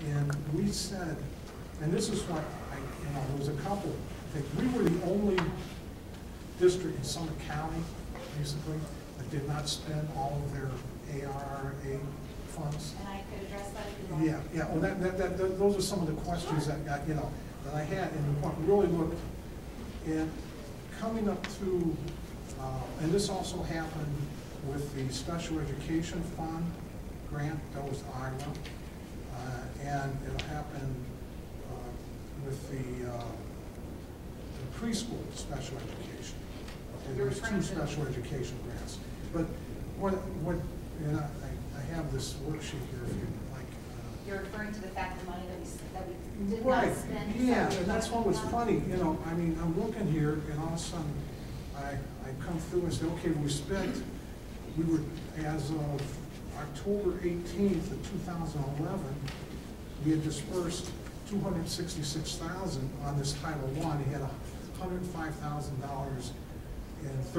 And we said, and this is what there was a couple, I think we were the only district in Summit County, basically, that did not spend all of their ARRA funds. And I could address that if you want. Yeah, well, those are some of the questions that got, that I had, and what really looked, and coming up to, and this also happened with the Special Education Fund grant, that was Iowa, and it'll happen with the preschool special education. Okay, there's two special education grants. But and I have this worksheet here if you like. You're referring to the fact of money that we did right. not spend. Yeah, and that's what was funny. I mean, I'm looking here, and all of a sudden, I come through and say, okay, we were, as of October 18th of 2011, we had dispersed $266,000 on this Title I. He had $105,000 and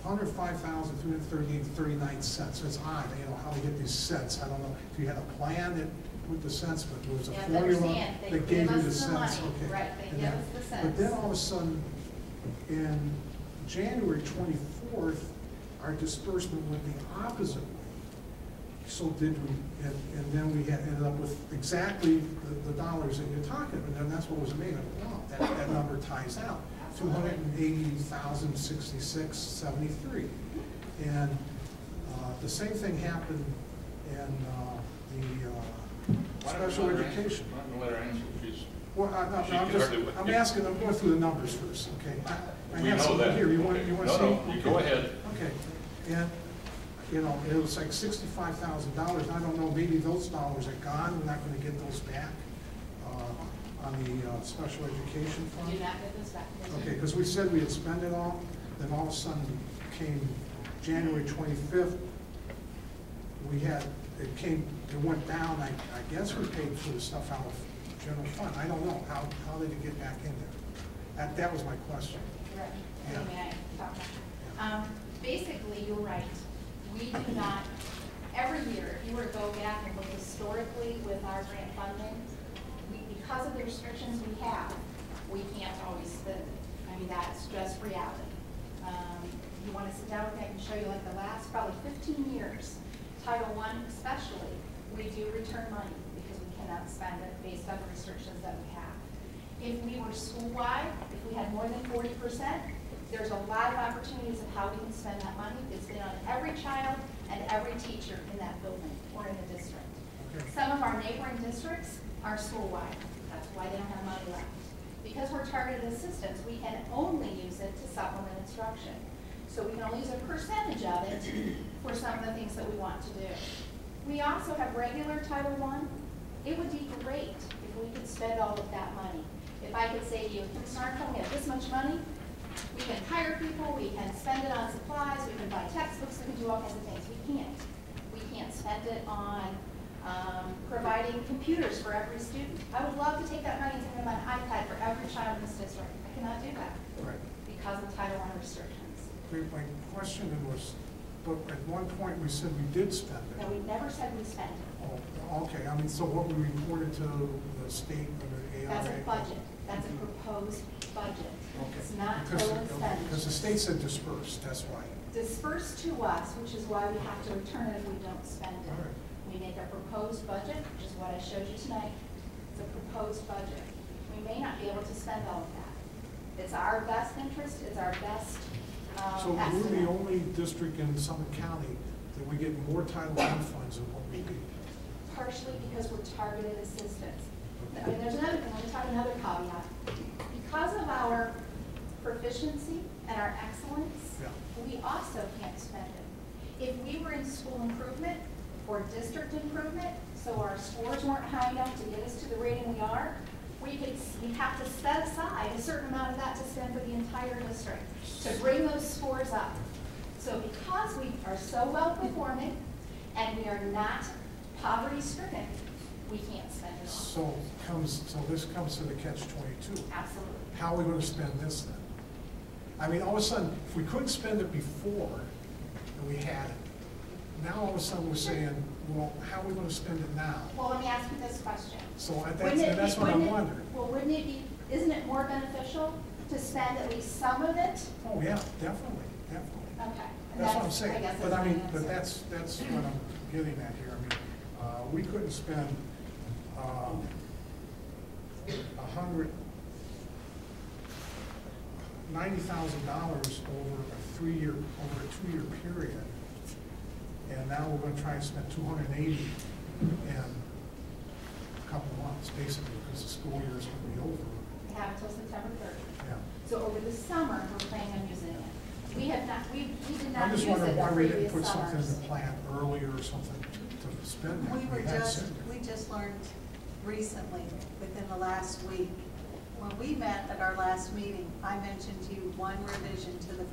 $105,338.39. So it's odd, how they get these cents. I don't know if you had a plan that with the cents, but there was a formula that gave you the cents. Okay. Right, they give us the cents. But then all of a sudden, in January 24th, our disbursement went the opposite way. So did we, and then we ended up with exactly the dollars that you're talking about, and that's what was amazing. Wow, that number ties out. 280,066.73, and the same thing happened in the special education. I don't know what our answer is. Well, I'm asking. I'm going through the numbers first. Okay, I we have know something that. here. You okay. want to no, see? No, you go ahead. Okay, and it was like $65,000. I don't know. Maybe those dollars are gone. We're not going to get those back on the special education fund. Do not get those back. Okay, because we said we had spent it all, then all of a sudden came January 25th. It went down. I guess we paid for the stuff out of general fund. I don't know. How did it get back in there? That was my question. Right. Yeah. May I talk about? Basically, you're right. We do not, every year, if you were to go back and look historically with our grant funding, because of the restrictions we have, we can't always spend it. I mean, that's just reality. You want to sit down with me, I can show you like the last probably 15 years, Title I especially, we do return money because we cannot spend it based on the restrictions that we have. If we were school-wide, if we had more than 40%, there's a lot of opportunities of how we can spend that money. It's been on every child and every teacher in that building or in the district. Okay. Some of our neighboring districts are school-wide. That's why they don't have money left. Because we're targeted assistance, we can only use it to supplement instruction. So we can only use a percentage of it for some of the things that we want to do. We also have regular Title I. It would be great if we could spend all of that money. If I could say to you, Snarko, we have this much money, we can hire people, we can spend it on supplies, we can buy textbooks, we can do all kinds of things. We can't. We can't spend it on providing computers for every student. I would love to take that money and take them on an iPad for every child in this district. I cannot do that because of Title I restrictions. My question was, but at one point we said we did spend it. No, we never said we spent it. Oh, okay. I mean, so what we reported to the state or the ARA? That's a budget. That's a proposed budget. Okay. It's not Because total expenditure. Because the state said dispersed, that's why. Dispersed to us, which is why we have to return it if we don't spend it. All right. We make a proposed budget, which is what I showed you tonight. It's a proposed budget. We may not be able to spend all of that. It's our best interest, it's our best So estimate. we're the only district in Summit County that we get more Title I funds than what we do. Partially because we're targeted assistance. I mean, there's another thing, let me talk another caveat. Because of our proficiency and our excellence, we also can't spend it. If we were in school improvement or district improvement, so our scores weren't high enough to get us to the rating we are, we have to set aside a certain amount of that to spend for the entire district to bring those scores up. So because we are so well performing and we are not poverty stricken, we can't spend it all. So this comes to the catch-22. Absolutely. How are we going to spend this then? I mean, all of a sudden, if we couldn't spend it before and we had it, now all of a sudden we're saying, well, how are we gonna spend it now? Well, let me ask you this question. So Wouldn't it that's be- what I'm wouldn't it- wondering. Well, wouldn't it be, isn't it more beneficial to spend at least some of it? Oh, yeah, definitely, definitely. Okay. And That's what I'm I saying, guess but that's I my mean, but answer. that's what I'm getting at here. I mean, we couldn't spend, $90,000 over a 2-year period. And now we're gonna try and spend 280 in a couple of months, basically, because the school year is gonna be over. We have until September 30th. Yeah. So over the summer, we're planning on using it. We have not, we did I'm not just use it wondering the why we didn't previous put something in summers. the plan earlier or something to spend that. We just learned recently, within the last week, when we met at our last meeting, I mentioned to you one revision to the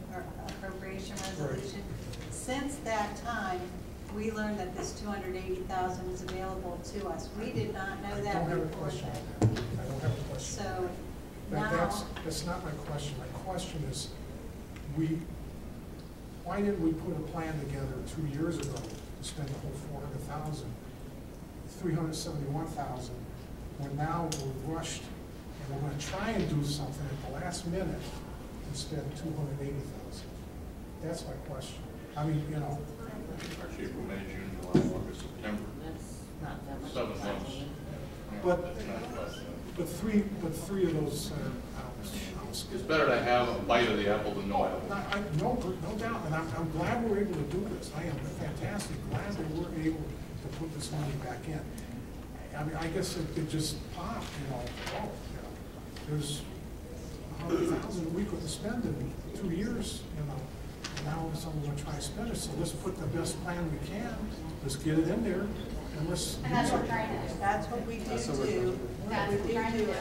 appropriation resolution. Since that time, we learned that this 280,000 is available to us. We did not know I that don't have a before question on that. that. I don't have a question. So That's now, not my question. My question is, why didn't we put a plan together 2 years ago to spend the whole 400,000, 371,000, when now we're rushed and we're gonna try and do something at the last minute and spend 280,000? That's my question. I mean, you know, Actually, April, May, June, July, August, September, That's not that much. 7 months. But- That's not less than- three of those, It's better to have a bite of the apple than no apple. No doubt, and I'm glad we're able to do this. I am fantastic, glad that we're able to put this money back in. I mean, I guess it just popped, there's 100,000 we couldn't spend in 2 years, and now we're gonna try to spend it, so let's put the best plan we can, let's get it in there, and let's. And that's what we're trying to do. that's what we do That's what we're trying to do.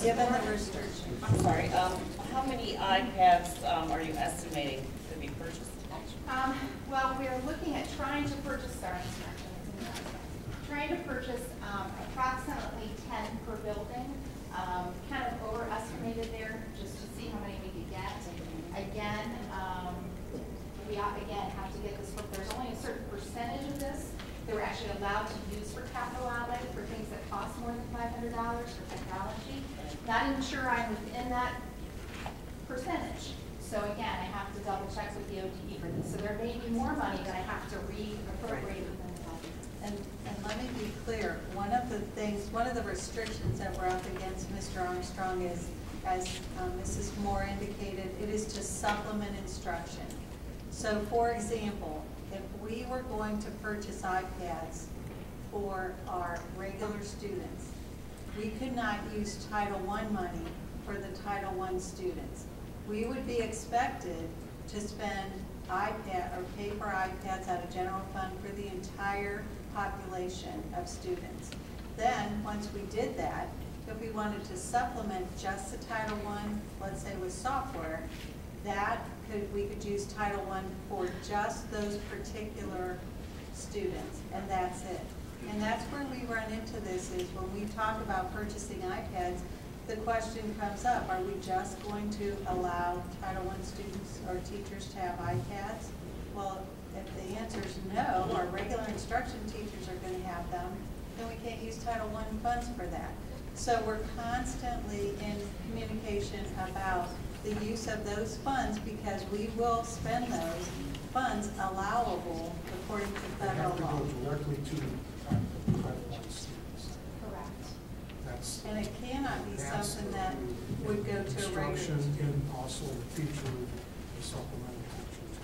Given the restriction. I'm sorry, how many iPads are you estimating to be purchased? Well, we're looking at trying to purchase, trying to purchase approximately 10 per building. Kind of overestimated there, just to see how many we could get. Again, we have to get this, there's only a certain percentage of this that we're actually allowed to use for capital outlay for things that cost more than $500 for technology. Not even sure I'm within that percentage. So again, I have to double check with the OTE for this. So there may be more money that I have to re-appropriate within the budget. And let me be clear, one of the restrictions that we're up against, Mr. Armstrong, is, as Mrs. Moore indicated, it is to supplement instruction. So for example, if we were going to purchase iPads for our regular students, we could not use Title I money for the Title I students. We would be expected to spend pay for iPads out of general fund for the entire population of students. Then, once we did that, if we wanted to supplement just the Title I, let's say with software, we could use Title I for just those particular students, and that's it. And that's where we run into this, is when we talk about purchasing iPads, the question comes up, are we just going to allow Title I students or teachers to have iPads? Well, if the answer is no, our regular instruction teachers are going to have them, then we can't use Title I funds for that. So we're constantly in communication about the use of those funds, because we will spend those funds allowable according to They federal have to law. go directly to Title I students. Correct. That's. And it cannot be something that would go to a regular. Instruction and also teacher, the supplemental teachers.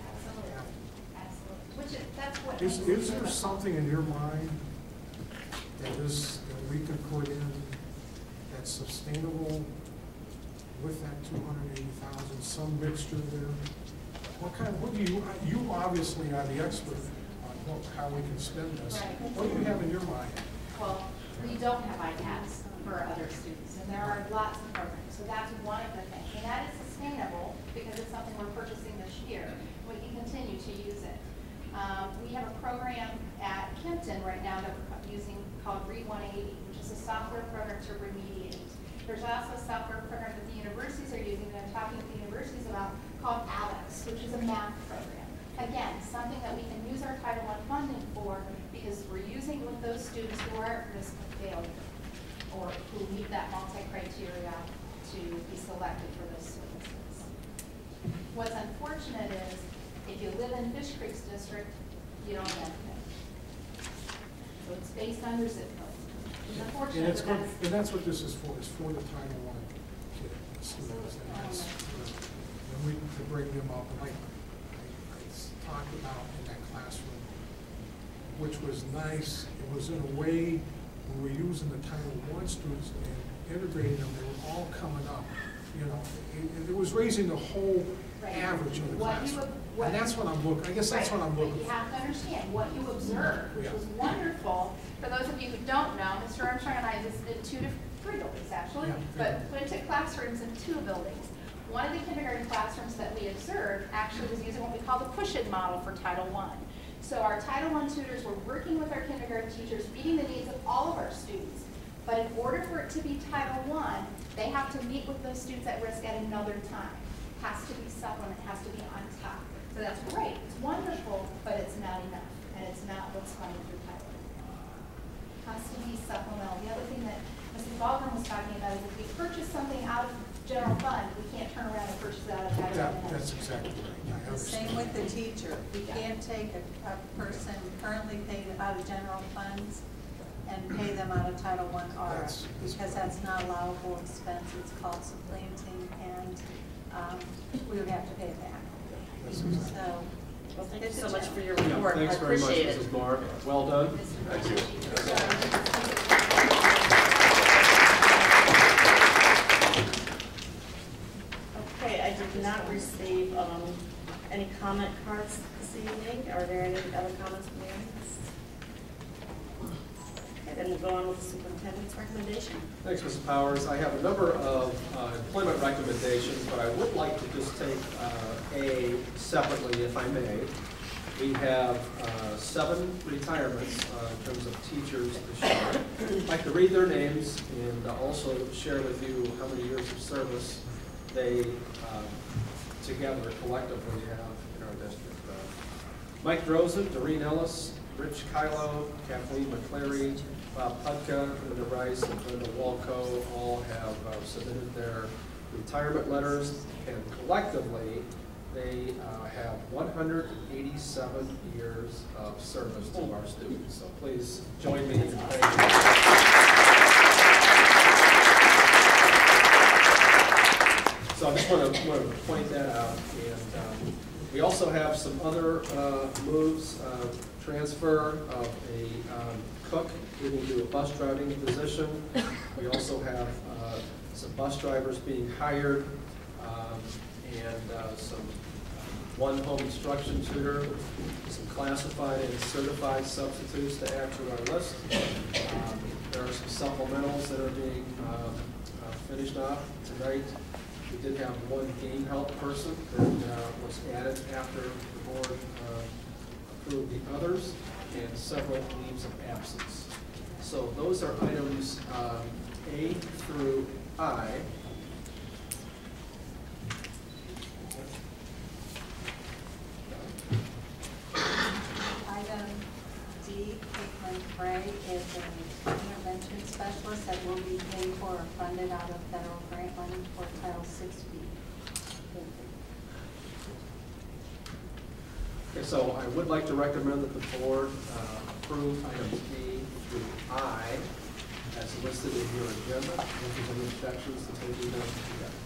Absolutely. That's what. Is makes there it something in your mind that we could put in that's sustainable with that 280,000, some mixture there? What do you obviously are the expert on how we can spend this. Right. What do you have in your mind? Well, we don't have iPads for other students, and there are lots of programs. So that's one of the things. And that is sustainable because it's something we're purchasing this year. We can continue to use it. We have a program at Kempton right now that we're using called Read 180, which is a software program to remediate. There's also a software program that the universities are using that I'm talking with the universities about called ALEX, which is a math program. Again, something that we can use our Title I funding for because we're using with those students who are at risk of failure or who meet that multi-criteria to be selected for those services. What's unfortunate is if you live in Fish Creek's district, you don't benefit. So it's based on your zip code. It's unfortunate, And it's but good, and that's what this is for the Title I kid, students, and that's, and we to bring them up, and I talked about in that classroom, which was nice. It was in a way, we were using the Title I students and integrating them, they were all coming up, you know, it was raising the whole Right. average of the What you classroom. what- And that's what I'm looking, I guess that's what I'm Right, looking but you for. have to understand what you observed, which Yeah. was wonderful. For those of you who don't know, Mr. Armstrong and I visited three buildings actually, Yeah. but went to classrooms in 2 buildings. One of the kindergarten classrooms that we observed actually was using what we call the push-in model for Title I. So our Title I tutors were working with our kindergarten teachers, meeting the needs of all of our students. But in order for it to be Title I, they have to meet with those students at risk at another time. Has to be supplement, has to be on top. So that's great, it's wonderful, but it's not enough, and it's not what's funded through Title I. Has to be supplemental. The other thing that Mrs. Baldwin was talking about is if we purchase something out of general fund, we can't turn around and purchase it out of Title I. That's exactly right. I The same understand. with the teacher. We can't take a person currently paid out of general funds and pay them out of Title I R, That's- because that's not allowable expense. It's called supplanting, and we would have to pay it back. That's exactly. So, Well, thank you it's a so much for your Yeah, report. I thanks very much, appreciate it. Mrs. Moore. Well done. Thank you. Okay, I did not receive any comment cards this evening. Are there any other comments from the audience? Okay, then we'll go on with the superintendent's recommendation. Thanks, Mrs. Powers. I have a number of employment recommendations, but I would like to just take A separately, if I may. We have 7 retirements in terms of teachers this year. I'd like to read their names and also share with you how many years of service they together collectively have in our district. Mike Drozen, Doreen Ellis, Rich Kylo, Kathleen McCleary, Bob Pudka, Linda Rice, and Brenda Walco all have submitted their retirement letters, and collectively they have 187 years of service to our students. So please join me in thanking them. So I just want to point that out. And we also have some other moves, transfer of a cook into a bus driving position. We also have some bus drivers being hired, and one home instruction tutor, some classified and certified substitutes to add to our list. There are some supplementals that are being finished off tonight. We did have one game help person that was added after the board approved the others, and several leaves of absence. So those are items A through I. item D, Caitlin Gray is an intervention specialist that will be paid for or funded out of federal grant money for Title VI-B. Okay, so I would like to recommend that the board approve items A through I as listed in your agenda. If there's any objections to taking them together.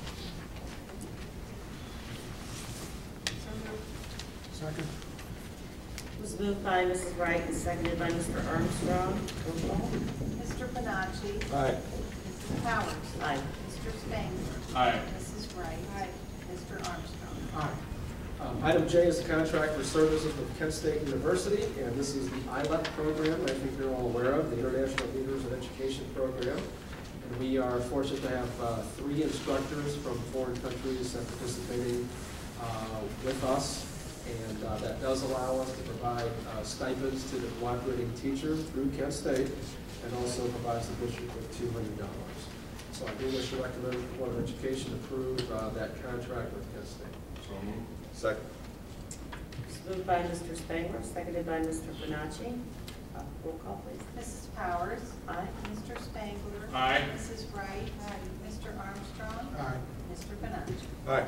Second. It was moved by Mrs. Wright and seconded by Mr. Armstrong. Roll call. Mr. Panacci. Aye. Mrs. Powers. Aye. Mr. Spangler. Aye. Mrs. Wright. Mr. Armstrong. Aye. Item J is a contract for services with Kent State University, and this is the ILEP program. I think you're all aware of, the International Leaders in Education program. And we are fortunate to have 3 instructors from foreign countries participating with us. And that does allow us to provide stipends to the cooperating teacher through Kent State, and also provides the district with $200. So I do wish to recommend the Board of Education approve that contract with Kent State. So moved. Second. It was moved by Mr. Spangler, seconded by Mr. Bonacci. Roll call, please. Mrs. Powers? Aye. Mr. Spangler? Aye. Mrs. Wright? Mr. Armstrong? Aye. Mr. Benacci? Aye.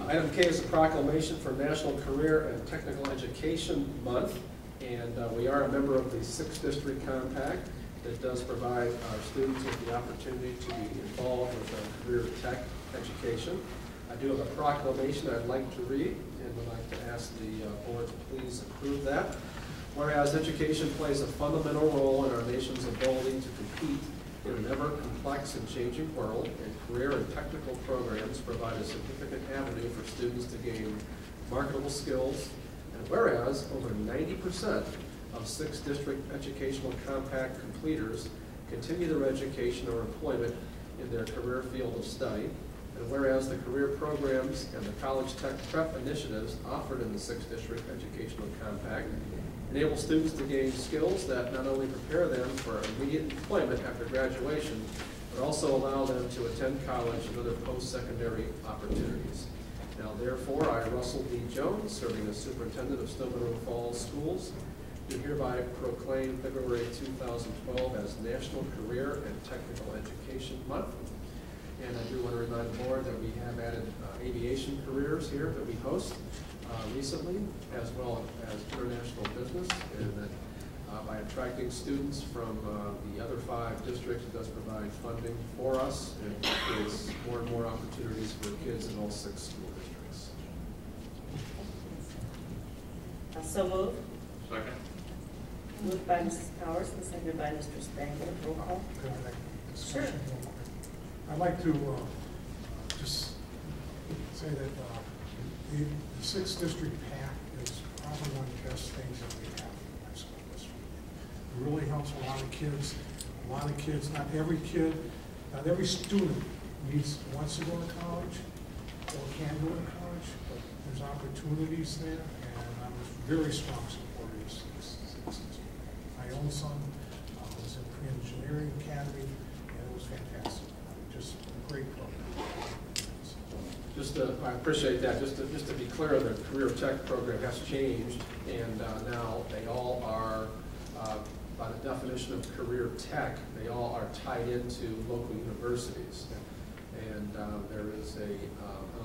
Item K is a proclamation for National Career and Technical Education Month, and we are a member of the 6th District Compact that does provide our students with the opportunity to be involved with career tech education. I do have a proclamation I'd like to read, and would like to ask the board to please approve that. Whereas education plays a fundamental role in our nation's ability to compete in an ever-complex and changing world, and career and technical programs provide a significant avenue for students to gain marketable skills. And whereas over 90% of 6th District Educational Compact completers continue their education or employment in their career field of study, and whereas the career programs and the college tech prep initiatives offered in the 6th District Educational Compact enable students to gain skills that not only prepare them for immediate employment after graduation, but also allow them to attend college and other post-secondary opportunities. Now therefore, I, Russell D. Jones, serving as Superintendent of Stow Munroe Falls Schools, do hereby proclaim February 2012 as National Career and Technical Education Month. And I do want to remind the board that we have added aviation careers here that we host recently, as well as international business, and that by attracting students from the other 5 districts, it does provide funding for us and creates more and more opportunities for kids in all 6 school districts. So moved. Second. Moved by Mrs. Powers and seconded by Mr. Spangler. Roll call. Could I make a discussion Sure. real quick? I'd like to just say that the 6th District PAC is probably one of the best things that we have in my school district. It really helps a lot of kids. Not every kid, not every student wants to go to college or can go to college, but there's opportunities there, and I'm a very strong supporter of 6th District. My own son was in pre-engineering academy, and it was fantastic. Just a great program. I appreciate that. Just to be clear, the Career Tech program has changed, and now they all are, by the definition of Career Tech, they all are tied into local universities. And there is an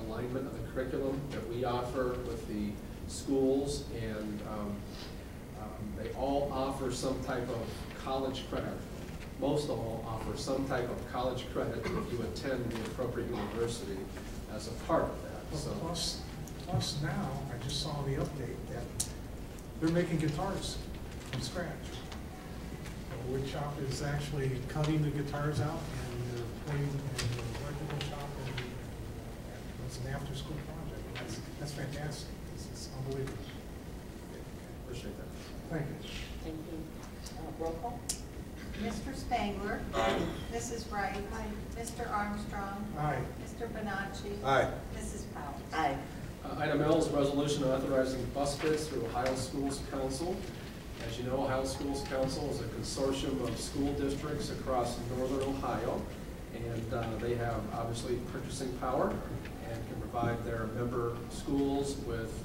alignment of the curriculum that we offer with the schools, and they all offer some type of college credit. Most all offer some type of college credit if you attend the appropriate university as a part of that. So, Plus now, I just saw the update that they're making guitars from scratch. The wood shop is actually cutting the guitars out, and they're playing in the electrical shop, and it's an after-school project. That's fantastic. It's unbelievable. appreciate that. Thank you. Thank you. Roll call. Mr. Spangler? Aye. Mrs. Wright? Mr. Armstrong? Aye. Mr. Benacci? Aye. Mrs. Powers? Aye. Item L is a resolution authorizing bus bids through Ohio Schools Council. As you know, Ohio Schools Council is a consortium of school districts across northern Ohio, and they have obviously purchasing power and can provide their member schools with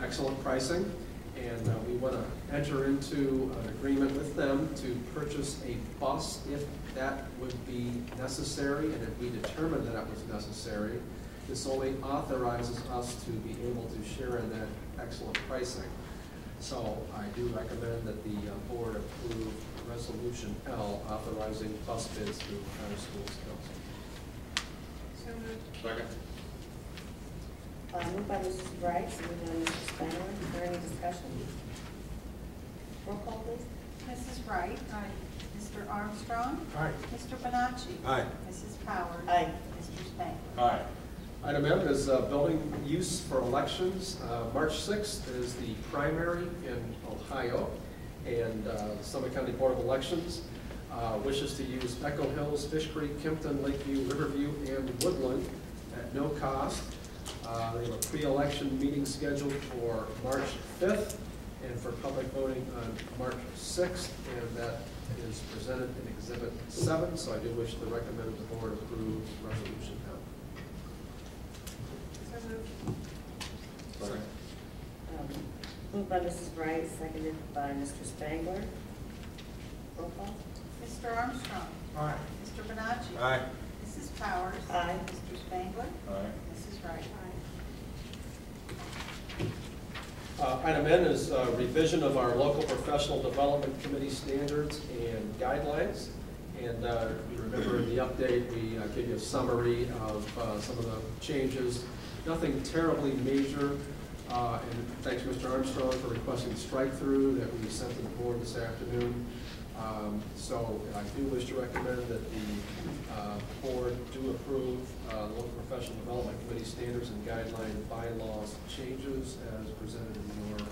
excellent pricing. And we want to enter into an agreement with them to purchase a bus if that would be necessary, and if we determine that it was necessary. This only authorizes us to be able to share in that excellent pricing. So I do recommend that the board approve Resolution L authorizing bus bids through Ohio Schools Council. So moved. Second. Moved by Mrs. Wright, seconded by Mr. Spangler. Is there any discussion? Roll call, please. Mrs. Wright? Mr. Armstrong? Aye. Mr. Benacci? Aye. Mrs. Powers? Aye. Mr. Spangler? Aye. Item M is building use for elections. March 6th is the primary in Ohio, and Summit County Board of Elections wishes to use Echo Hills, Fish Creek, Kempton, Lakeview, Riverview, and Woodland at no cost. They have a pre-election meeting scheduled for March 5th and for public voting on March 6th, and that is presented in Exhibit 7, so I do wish to recommend the board approve Resolution L. So moved. Sorry. Moved by Mrs. Wright, seconded by Mr. Spangler. Roll call. Mr. Armstrong. Aye. Mr. Bonacci. Aye. Mrs. Powers. Aye. Mr. Spangler. Aye. Mrs. Wright. Item N is revision of our local professional development committee standards and guidelines. And you remember in the update, we gave you a summary of some of the changes. Nothing terribly major. And thanks, Mr. Armstrong, for requesting the strike-through that we sent to the board this afternoon. So I do wish to recommend that the board do approve local professional development committee standards and guideline bylaws changes as presented in your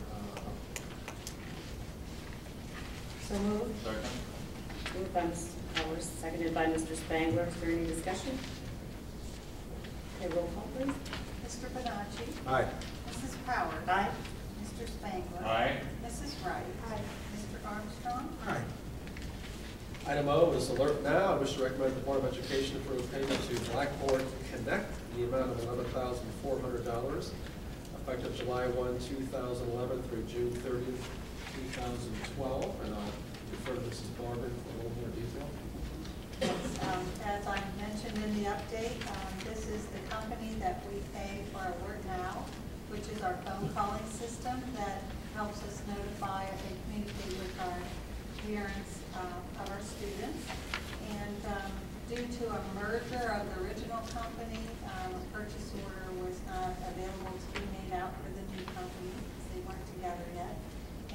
So moved. Second. Moved by Mrs. Powers, seconded by Mr. Spangler. Is there any discussion? Okay, roll call, please. Mr. Bonacci. Aye. Mrs. Powers. Aye. Mr. Spangler. Aye. Mrs. Wright. Mr. Armstrong. Aye. Item O is Alert Now. I wish to recommend the Board of Education approve payment to Blackboard Connect in the amount of $11,400 effective July 1, 2011 through June 30, 2012. And I'll refer to Mrs. Barber for a little more detail. As I mentioned in the update, this is the company that we pay for Alert Now, which is our phone calling system that helps us notify and communicate with our parents of our students. And due to a merger of the original company, a purchase order was not available to be made out for the new company because they weren't together yet.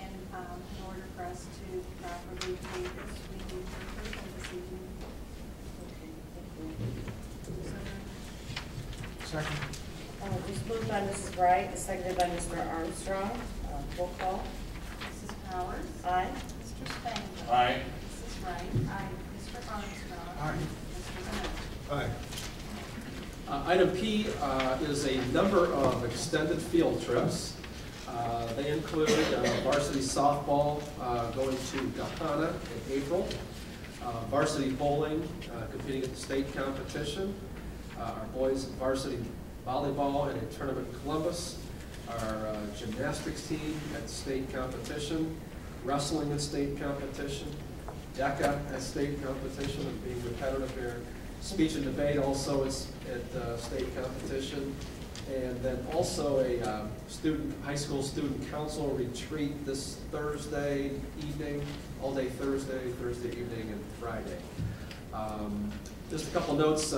And in order for us to properly pay this, we need to approve it this evening. Okay, thank you. Second. Just moved by Mrs. Wright and seconded by Mr. Armstrong. Roll call. Mrs. Powers. Aye. Mr. Spangler. Aye. Mrs. Wright. Aye. Mr. Armstrong. Aye. Mr. Bonacci. Aye. Item P is a number of extended field trips. They include varsity softball going to Gahana in April, varsity bowling competing at the state competition, our boys varsity volleyball in a tournament in Columbus, our gymnastics team at state competition, wrestling at state competition, DECA at state competition, and being repetitive here, speech and debate also is at state competition, and then also a high school student council retreat this Thursday evening, all day Thursday evening, and Friday. Just a couple notes.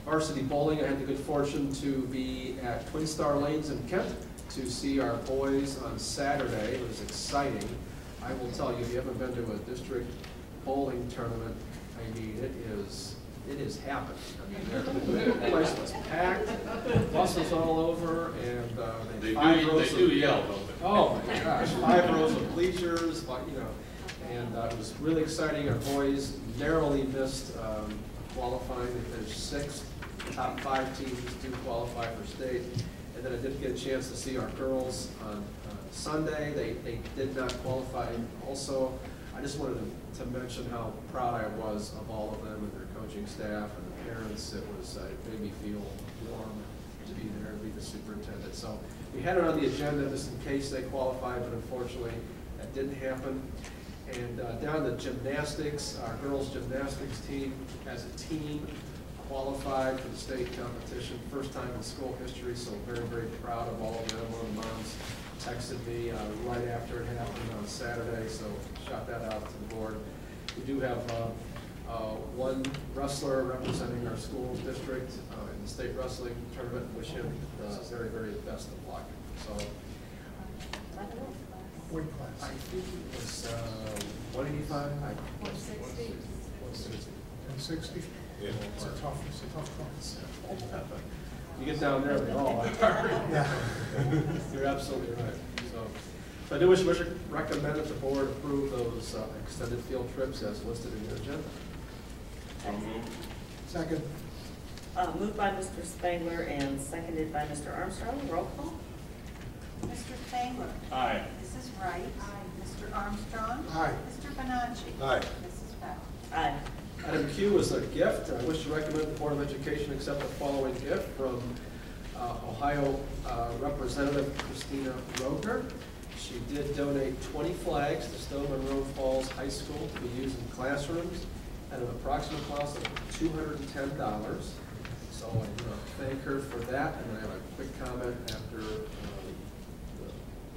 Varsity bowling, I had the good fortune to be at Twin Star Lanes in Kent to see our boys on Saturday. It was exciting. I will tell you, if you haven't been to a district bowling tournament, I mean, it is happening. I mean, the place was packed, buses all over, and They five do, rows they do of, yell, don't they? oh my gosh, 5 rows of bleachers, but, you know, and it was really exciting. Our boys narrowly missed qualifying. They finished 6th. Top 5 teams do qualify for state. And then I did get a chance to see our girls on Sunday. They did not qualify also. I just wanted to mention how proud I was of all of them and their coaching staff and the parents. It made me feel warm to be there and be the superintendent. So we had it on the agenda just in case they qualified, but unfortunately that didn't happen. And down to gymnastics, our girls gymnastics team as a team qualified for the state competition, first time in school history, so very, very proud of all of them. One of the moms texted me right after it happened on Saturday, so shout that out to the board. We do have one wrestler representing our school district in the state wrestling tournament. Wish him the very, very best of luck. So Weight I class. think it was 185. 160. 160. 160? Yeah. It's a tough class. You get down there, they all are. Yeah. You're absolutely right. So I do wish to recommend that the board approve those extended field trips as listed in your agenda. So moved. Second. Moved by Mr. Spangler and seconded by Mr. Armstrong. Roll call. Mr. Spangler. Aye. Mrs. Wright. Aye. Mr. Armstrong. Aye. Mr. Bonacci. Aye. Mrs. Powell. Aye. Item Q is a gift. I wish to recommend the Board of Education accept the following gift from Ohio Representative Christina Roedner. She did donate 20 flags to Stow Munroe Falls High School to be used in classrooms at an approximate cost of $210. So I want to thank her for that, and then I have a quick comment after the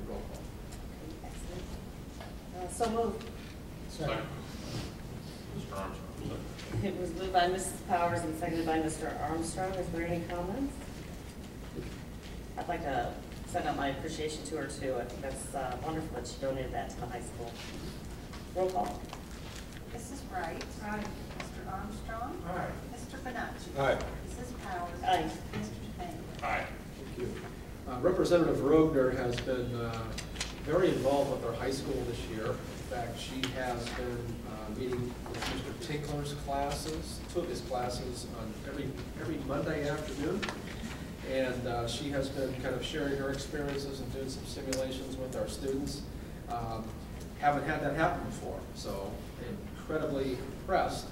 roll call. Excellent. So moved. Second. Mr. Armstrong. It was moved by Mrs. Powers and seconded by Mr. Armstrong. Is there any comments? I'd like to send out my appreciation to her too. I think that's wonderful that she donated that to the high school. Roll call. Mrs. Wright. Aye. Mr. Armstrong. Aye. Mr. Bonacci. Aye. Mrs. Powers. Aye. Mr. Spain. Aye. Thank you. Representative Rogner has been very involved with our high school this year. In fact, she has been meeting with Mr. Tinkler's classes, two of his classes on every Monday afternoon. And she has been kind of sharing her experiences and doing some simulations with our students. Haven't had that happen before, so incredibly impressed.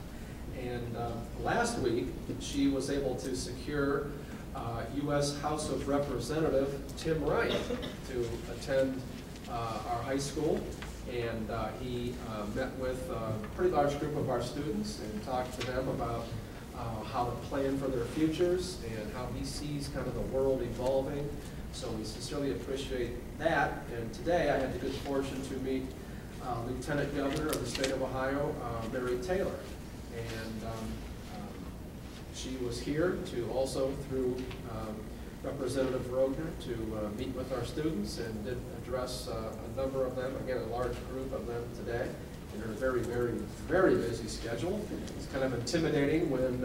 And last week, she was able to secure U.S. House of Representative Tim Wright to attend our high school. And he met with a pretty large group of our students and talked to them about how to plan for their futures and how he sees kind of the world evolving. So we sincerely appreciate that. And today I had the good fortune to meet Lieutenant Governor of the state of Ohio, Mary Taylor. And she was here to also, through Representative Rogner, to meet with our students and did address a number of them, again, a large group of them today, in her very, very, very busy schedule. It's kind of intimidating when,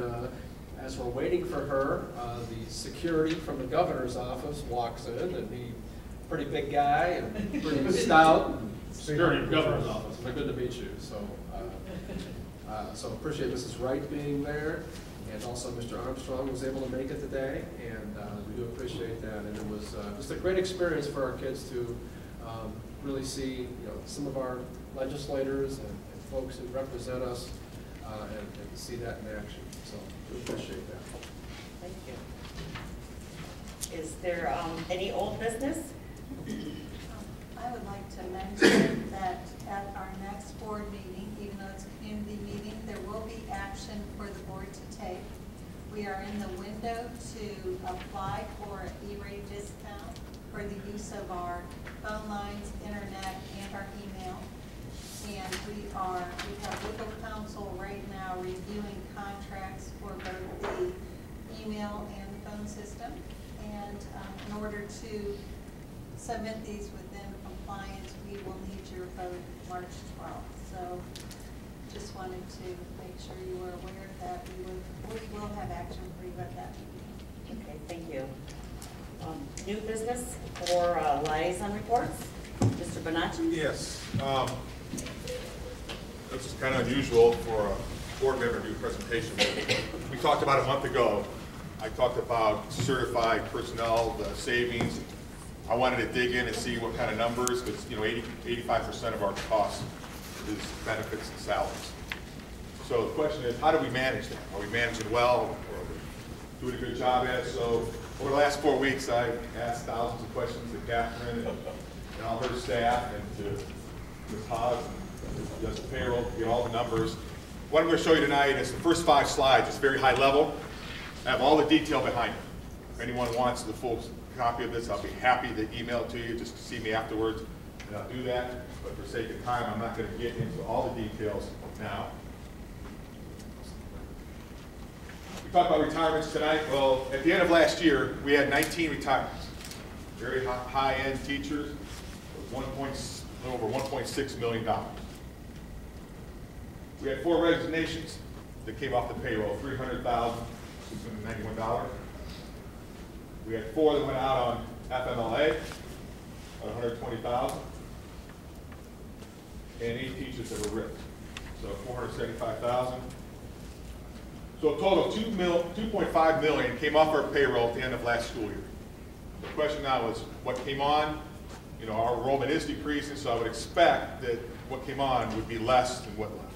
as we're waiting for her, the security from the governor's office walks in, and he's a pretty big guy and pretty stout. Security from the governor's office. It's good to meet you. So appreciate Mrs. Wright being there. And also Mr. Armstrong was able to make it today, and we do appreciate that. And it was just a great experience for our kids to really see, some of our legislators and folks who represent us, and see that in action. So we appreciate that. Thank you. Is there any old business? I would like to mention that at our next board meeting, even though it's a community meeting, there will be action for the board to take. We are in the window to apply for an E-rate discount for the use of our phone lines, internet, and our email. And we have legal counsel right now reviewing contracts for both the email and the phone system. And in order to submit these within compliance, we will need your vote March 12th. So just wanted to make sure you were aware that we will have action for you at that meeting. Okay, thank you. New business for liaison reports. Mr. Bonacci? Yes. This is kind of unusual for a board member to do a presentation. We talked about a month ago. I talked about certified personnel, the savings. I wanted to dig in and see what kind of numbers, because 85% of our cost is benefits and salaries. So the question is, how do we manage that? Are we managing well? Are we doing a good job at it? So over the last 4 weeks, I asked thousands of questions to Catherine and all her staff and to Ms. Haas and just payroll to get all the numbers. What I'm going to show you tonight is the first 5 slides. It's very high level. I have all the detail behind it. If anyone wants the full copy of this, I'll be happy to email it to you. Just see me afterwards, and I'll do that. But for sake of time, I'm not going to get into all the details now. We talked about retirements tonight. Well, at the end of last year, we had 19 retirements. Very high-end teachers with over $1.6 million. We had 4 resignations that came off the payroll, $300,691. We had 4 that went out on FMLA, $120,000, and 8 teachers that were ripped, so $475,000. So a total of $2.5 million came off our payroll at the end of last school year. The question now is what came on. Our enrollment is decreasing, so I would expect that what came on would be less than what left.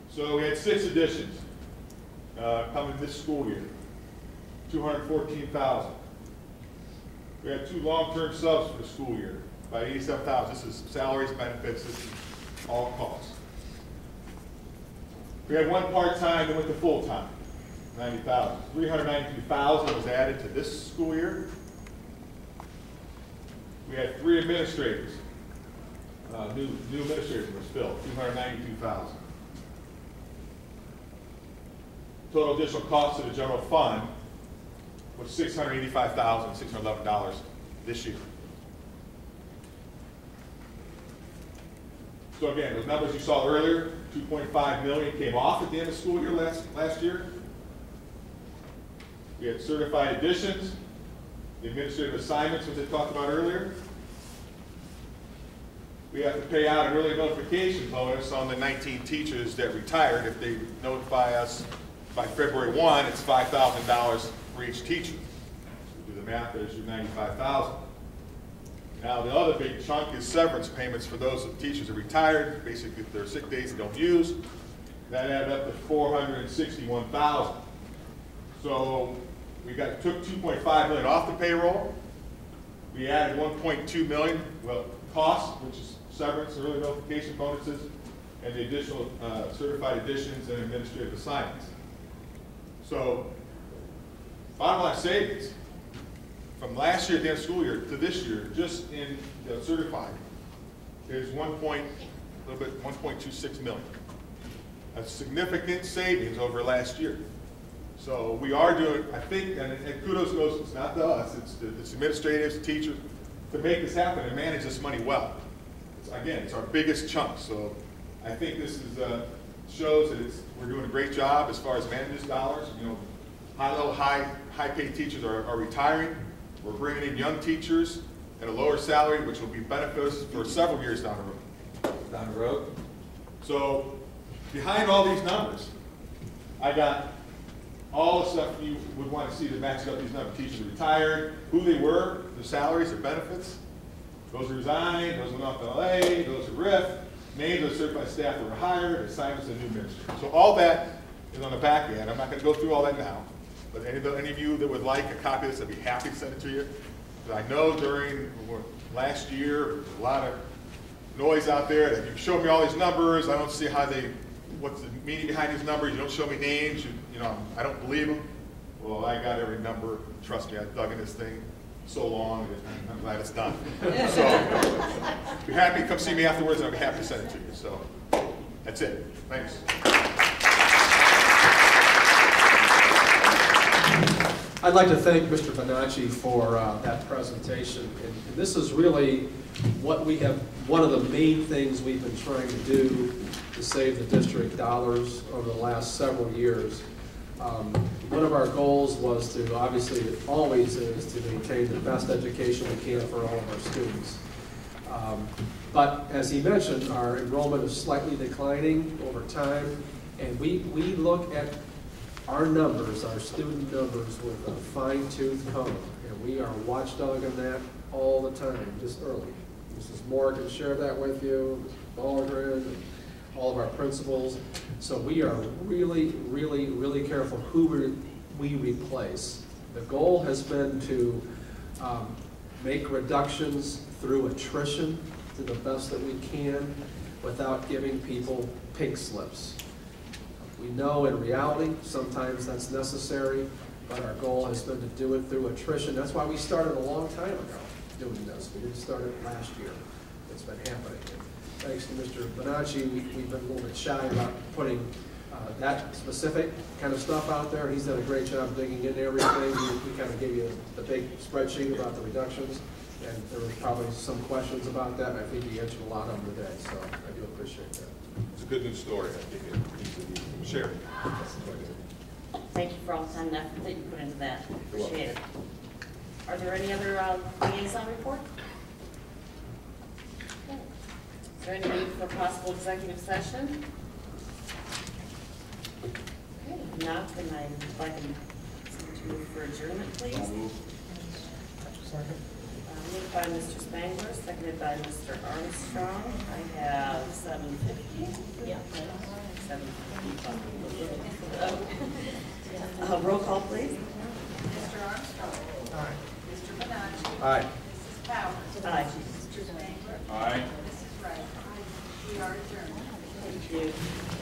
So we had 6 additions coming this school year, $214,000. We had 2 long-term subs for the school year, by $87,000. This is salaries, benefits, this is all costs. We had 1 part-time that went to full-time, $90,000. $392,000 was added to this school year. We had 3 administrators. New administrators were filled, $292,000. Total additional cost to the general fund was $685,611 this year. So again, those numbers you saw earlier, $2.5 million came off at the end of the school year last year. We had certified additions, the administrative assignments, which I talked about earlier. We have to pay out an early notification bonus on the 19 teachers that retired. If they notify us by February 1, it's $5,000 for each teacher. So do the math, there's your $95,000. Now the other big chunk is severance payments for those teachers that retired, basically their sick days they don't use. That added up to $461,000. So we took $2.5 million off the payroll. We added $1.2 million, well, costs, which is severance, early notification bonuses, and the additional certified additions and administrative assignments. So, bottom line savings from last year at the end of school year to this year, just in certified, is 1.26 million. A significant savings over last year. So we are doing, I think, and kudos goes, it's not to us, it's administrators, teachers, to make this happen and manage this money well. Again, it's our biggest chunk, so I think this is, shows that we're doing a great job as far as managing these dollars. You know, high-level, high-paid teachers are retiring. We're bringing in young teachers at a lower salary, which will be benefits for several years down the road. So behind all these numbers, I got all the stuff you would want to see that matches up these numbers. Teachers retired, who they were, their salaries, their benefits. Those who resigned, those who went off to LA, those who RIF, names of certified staff that were hired, assignments of new administrators. So all that is on the back end. I'm not going to go through all that now. But any of you that would like a copy of this, I'd be happy to send it to you. But I know during last year, there was a lot of noise out there that you show me all these numbers. I don't see what's the meaning behind these numbers. You don't show me names. You know, I don't believe them. Well, I got every number. Trust me, I've dug in this thing so long that I'm glad it's done. So, be happy to come see me afterwards, and I'll be happy to send it to you. So, that's it. Thanks. I'd like to thank Mr. Bonacci for that presentation. And this is really what we have, one of the main things we've been trying to do to save the district dollars over the last several years. One of our goals was to, obviously, it always is to maintain the best education we can for all of our students. But as he mentioned, our enrollment is slightly declining over time, and we look at our numbers, our student numbers, with a fine-tooth comb, and we are watchdogging that all the time, just early. Mrs. Moore can share that with you, Mrs. Baldwin, and all of our principals. So we are really, really, really careful who we replace. The goal has been to make reductions through attrition to the best that we can without giving people pink slips. We know in reality sometimes that's necessary, but our goal has been to do it through attrition. That's why we started a long time ago doing this. We didn't start it last year. It's been happening. Thanks to Mr. Bonacci, we've been a little bit shy about putting that specific kind of stuff out there. He's done a great job digging into everything. We kind of gave you the big spreadsheet about the reductions, and there was probably some questions about that, and I think he answered a lot of them today, so I do appreciate that. It's a good news story. I think it needs to be shared. Thank you for all the time and effort that you put into that. Appreciate it. Are there any other liaison reports? Okay. Is there any need for possible executive session? Okay, if not, then I'd like to move for adjournment, please. Second. Moved by Mr. Spangler, seconded by Mr. Armstrong. I have 7:50. Yeah. 7:50. Roll call, please. Mr. Armstrong. Aye. Mr. Bonacci. Aye. are adjourned. Thank you.